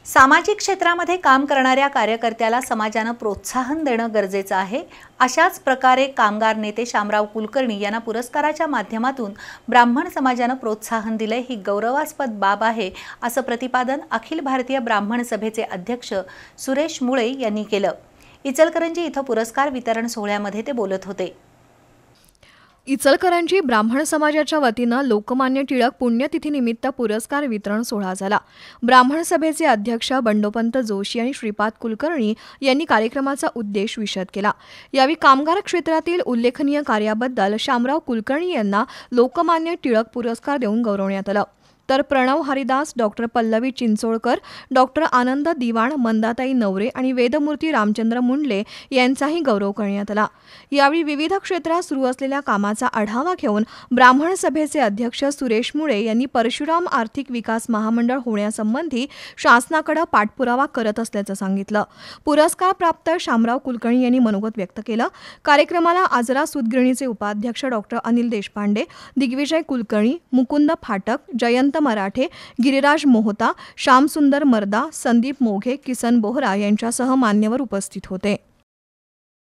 सामाजिक क्षेत्रामध्ये काम करणाऱ्या कार्यकर्त्याला समाजानं प्रोत्साहन देणं गरजेचं आहे। अशाच प्रकारे कामगार नेते शामराव कुलकर्णी यांना पुरस्काराच्या माध्यमातून ब्राह्मण समाजानं प्रोत्साहन दिले ही गौरवास्पद बाब आहे, असं प्रतिपादन अखिल भारतीय ब्राह्मण सभेचे अध्यक्ष सुरेश मुळे यांनी केलं। इचलकरंजी इथं पुरस्कार वितरण सोहळ्यामध्ये ते बोलत होते। इचलकरंजी ब्राह्मण समाजाच्या वतीनं लोकमान्य टिळक पुण्यतिथीनिमित्त पुरस्कार वितरण सोहळा झाला। ब्राह्मण सभेचे अध्यक्ष बंडोपंत जोशी आणि श्रीपाद कुलकर्णी यांनी कार्यक्रमाचा उद्देश विशद केला। यावेळी कामगार क्षेत्रातील उल्लेखनीय कार्याबद्दल शामराव कुलकर्णी यांना लोकमान्य टिळक पुरस्कार देऊन गौरवण्यात आलं। तर प्रणव हरिदास, डॉक्टर पल्लवी चिंचोळकर, डॉक्टर आनंद दिवाण, मंदाताई नवरे आणि वेदमूर्ती रामचंद्र मुंडले यांचाही गौरव करण्यात आला। यावेळी विविध क्षेत्रात सुरू असलेल्या कामाचा आढावा घेऊन ब्राह्मण सभेचे अध्यक्ष सुरेश मुळे यांनी परशुराम आर्थिक विकास महामंडळ होण्यासंबंधी शासनाकडे पाठपुरावा करत असल्याचं सांगितलं। पुरस्कार प्राप्त शामराव कुलकर्णी यांनी मनोगत व्यक्त केलं। कार्यक्रमाला आजरा सूतगिरणीचे उपाध्यक्ष डॉक्टर अनिल देशपांडे, दिग्विजय कुलकर्णी, मुकुंद फाटक, जयंत मराठे, गिरिराज मोहता, श्यामसुंदर मर्दा, संदीप मोघे, किसन बोहरा यांच्यासह मान्यवर उपस्थित होते।